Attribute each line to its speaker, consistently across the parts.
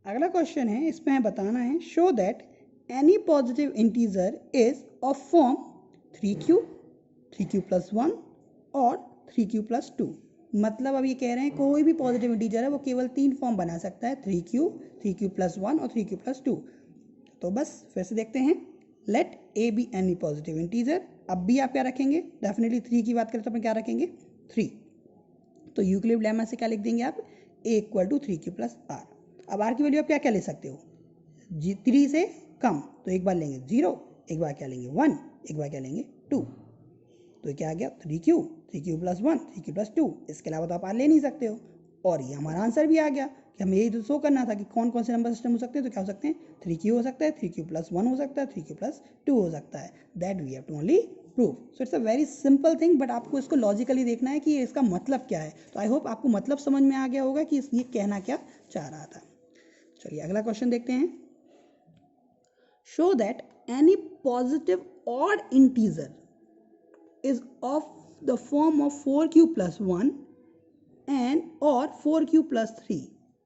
Speaker 1: अगला क्वेश्चन है, इसमें हमें बताना है show that any positive integer is of form 3q, 3q plus 1 और 3q प्लस 2। मतलब अब ये कह रहे हैं कोई भी पॉजिटिव इंटीजर है वो केवल 3 फॉर्म बना सकता है, 3q, 3q प्लस 1 और 3q प्लस 2। तो बस फिर से देखते हैं, let a be any positive integer. अब भी आप क्या रखेंगे, डेफिनेटली 3 की बात करें तो अपन क्या रखेंगे 3। तो यूक्लिड लेमा से क्या लिख देंगे आप, a equal to 3q plus r. अब आर की वैल्यू आप क्या क्या ले सकते हो, 3 से कम तो एक बार लेंगे 0, एक बार क्या लेंगे 1, एक बार क्या लेंगे 2। तो क्या आ गया 3q, 3q plus 1, 3q plus 2। इसके अलावा तो आप आर ले नहीं सकते हो। और ये हमारा आंसर भी आ गया कि हमें यही तो शो करना था कि कौन कौन से नंबर सिस्टम हो सकते हैं। तो क्या हो सकते हैं, 3q हो सकता है, 3q प्लस 1 हो सकता है, 3q प्लस 2 हो सकता है। That we have to only prove. So it's a very simple thing, but आपको इसको लॉजिकली देखना है कि इसका मतलब क्या है। तो आई होप आपको मतलब समझ में आ गया होगा कि ये कहना क्या चाह रहा था। चलिए अगला क्वेश्चन देखते हैं। Show that any positive odd integer is of the form of 4q plus 1 and or 4q plus 3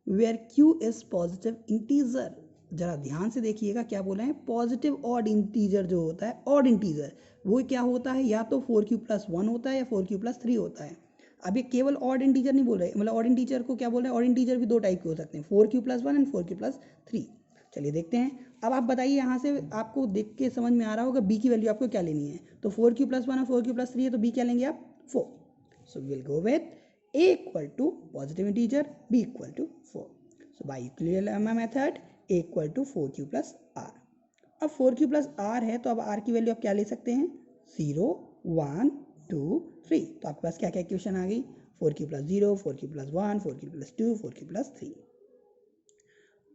Speaker 1: where q is positive integer। जरा ध्यान से देखिएगा क्या बोला है, पॉजिटिव ऑड इंटीजर जो होता है, ऑड इंटीजर वो क्या होता है, या तो 4q प्लस 1 होता है या 4q प्लस 3 होता है। अब ये केवल ऑड इंटीजर नहीं बोल रहे, मतलब ऑड इंटीजर को क्या बोल रहे हैं, ऑड इंटीजर भी दो टाइप के हो सकते हैं, 4q plus 1 and 4q plus 3। चलिए देखते हैं। अब आप बताइए, यहाँ से आपको देख के समझ में आ रहा होगा बी की वैल्यू आपको क्या लेनी है। तो 4q प्लस 1 और 4q प्लस 3 है, तो बी क्या लेंगे आप 4। So will go with a equal to positive integer, b equal to 4। So by Euclid lemma method a equal to 4q plus r। अब 4q प्लस r है तो अब r की वैल्यू आप क्या ले सकते हैं, 0, 1, 2, 3। तो आपके पास क्या क्या इक्वेशन आ गई, 4q plus 0, 4q plus 1, 4q plus 2, 4q plus 3।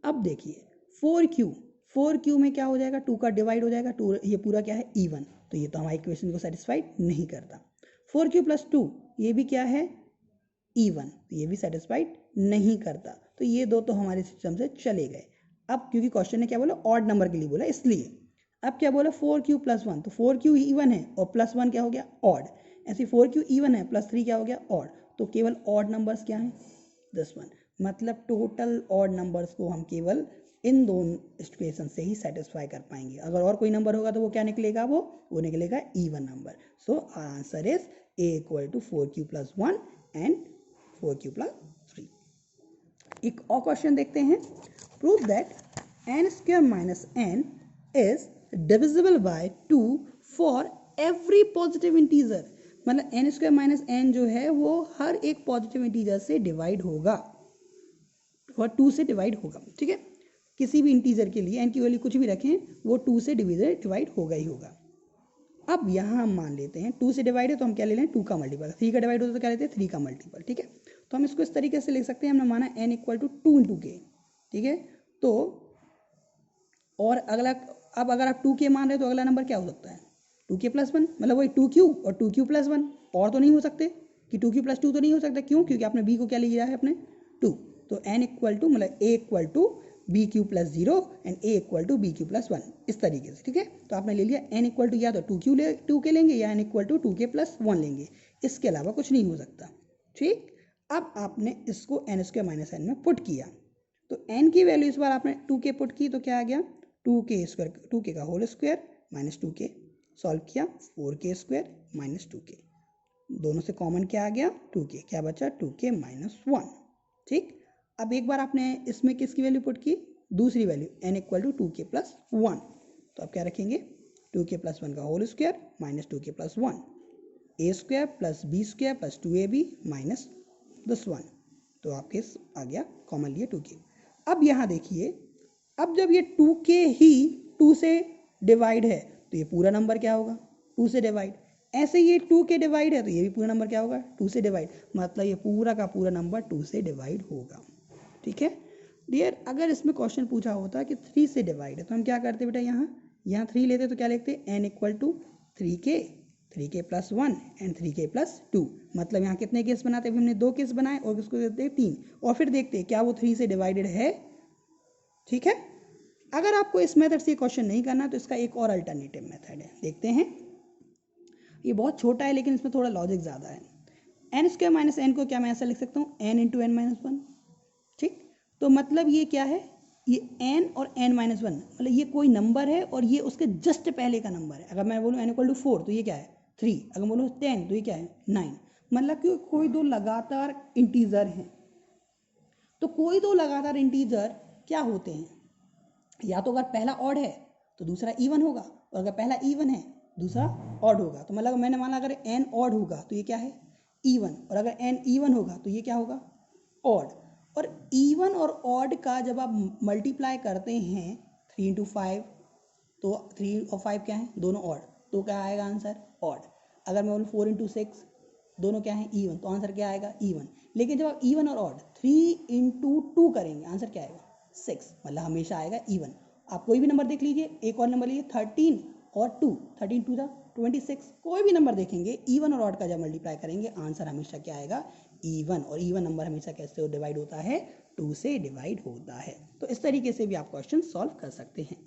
Speaker 1: अब देखिए 4q में क्या हो जाएगा, 2 का डिवाइड हो जाएगा, 2 ये पूरा क्या है इवन, तो ये तो हमारी इक्वेशन को सेटिस्फाइड नहीं करता। 4q प्लस 2 ये भी क्या है इवन, तो ये भी सेटिस्फाइड नहीं करता। तो ये दो तो हमारे सिस्टम से चले गए। अब क्योंकि क्वेश्चन ने क्या बोला, ऑड नंबर के लिए बोला, इसलिए अब क्या बोला 4q प्लस 1, तो 4q इवन है और प्लस 1 क्या हो गया ऑड। ऐसे 4q इवन है प्लस 3 क्या हो गया ऑड। तो केवल ऑड नंबर्स क्या हैं, दिस वन। मतलब टोटल ऑड नंबर्स को हम केवल इन दोनों इक्वेशन से ही सेटिस्फाई कर पाएंगे। अगर और कोई नंबर होगा तो वो क्या निकलेगा, वो निकलेगा even number. So answer is a equal to 4q plus 1 and 4q plus 3। एक और क्वेश्चन देखते हैं। Prove that n square minus n is divisible by 2 for every positive integer. मतलब n स्क्वायर माइनस n जो है वो हर एक positive integer से डिवाइड होगा और 2 से डिवाइड होगा। ठीक है, किसी भी इंटीजर के लिए n की वैल्यू कुछ भी रखें वो 2 से डिवाइड होगा ही होगा। अब यहाँ हम मान लेते हैं 2 से डिवाइड है तो हम क्या ले लें 2 का मल्टीपल, 3 का डिवाइड होता है तो क्या लेते हैं 3 का मल्टीपल। ठीक है, तो हम इसको इस तरीके से लिख सकते हैं, हमने माना n इक्वल टू 2 इंटू के। ठीक है, तो और अगला, अब अगर आप 2k मान रहे हैं तो अगला नंबर क्या हो सकता है 2k प्लस 1, मतलब वही 2q और 2q प्लस 1। और तो नहीं हो सकते कि 2q प्लस 2 तो नहीं हो सकता, क्यों, क्योंकि आपने b को क्या लिया है अपने 2। तो n इक्वल टू मतलब a equal to b q plus 0 and a equal to b q plus 1, इस तरीके से। ठीक है, तो आपने ले लिया n इक्वल टू या तो 2k लेंगे या n equal to 2k plus 1 लेंगे, इसके अलावा कुछ नहीं हो सकता। ठीक, अब आपने इसको n स्क्वायर माइनस n में पुट किया, तो n की वैल्यू इस बार आपने 2k पुट की तो क्या आ गया 2k स्क्वायर, 2k का whole square minus 2k, solve किया 4k स्क्वायर माइनस 2k, दोनों से कॉमन क्या आ गया 2k, क्या बचा 2k माइनस 1। ठीक, अब एक बार आपने इसमें किसकी वैल्यू पुट की, दूसरी value n equal to 2k plus 1, तो आप क्या रखेंगे 2k प्लस 1 का whole square minus 2k plus 1, a square plus b square plus 2ab minus this 1, तो आपके आ गया कॉमन लिए 2k। अब यहाँ देखिए, अब जब ये 2k ही 2 से डिवाइड है तो ये पूरा नंबर क्या होगा 2 से डिवाइड, ऐसे ये 2k डिवाइड है तो ये भी पूरा नंबर क्या होगा 2 से डिवाइड, मतलब ये पूरा का पूरा नंबर 2 से डिवाइड होगा। ठीक है डियर, अगर इसमें क्वेश्चन पूछा होता कि 3 से डिवाइड है तो हम क्या करते बेटा, यहाँ 3 लेते तो क्या लिखते n equal to 3k plus 1 and 3k plus 2, मतलब यहाँ कितने केस बनाते, अभी हमने 2 केस बनाए और उसको देते 3, और फिर देखते क्या वो 3 से डिवाइडेड है। ठीक है, अगर आपको इस मेथड से क्वेश्चन नहीं करना तो इसका एक और अल्टरनेटिव मेथड है, देखते हैं। ये बहुत छोटा है लेकिन इसमें थोड़ा लॉजिक ज़्यादा है। n स्क्वायर माइनस n को क्या मैं ऐसा लिख सकता हूँ n इंटू n माइनस 1। ठीक, तो मतलब ये क्या है ये n और n-1 मतलब ये कोई नंबर है और ये उसके जस्ट पहले का नंबर है। अगर मैं बोलूँ n=4 तो ये क्या है 3, अगर बोलूँ 10 तो ये क्या है 9। मतलब कि कोई दो लगातार इंटीजर हैं। तो कोई दो लगातार इंटीजर क्या होते हैं, या तो अगर पहला ऑड है तो दूसरा इवन होगा, और अगर पहला इवन है दूसरा ऑड होगा। तो मतलब मैंने माना अगर n ऑड होगा तो ये क्या है इवन, और अगर n इवन होगा तो ये क्या होगा ऑड। और इवन और ऑड का जब आप मल्टीप्लाई करते हैं 3 × 5, तो 3 और 5 क्या है दोनों ऑड, तो क्या आएगा आंसर ऑड। अगर मैं बोलूँ 4 × 6 दोनों क्या है इवन, तो आंसर क्या आएगा इवन। लेकिन जब आप इवन और ऑड 3 × 2 करेंगे आंसर क्या आएगा 6, मतलब हमेशा आएगा इवन। आप कोई भी नंबर देख लीजिए, एक और नंबर लीजिए 13 और 2, 13 × 2 = 26, कोई भी नंबर देखेंगे इवन और ऑड का जब मल्टीप्लाई करेंगे आंसर हमेशा क्या आएगा इवन। और इवन नंबर हमेशा कैसे डिवाइड होता है 2 से डिवाइड होता है। तो इस तरीके से भी आप क्वेश्चन सॉल्व कर सकते हैं।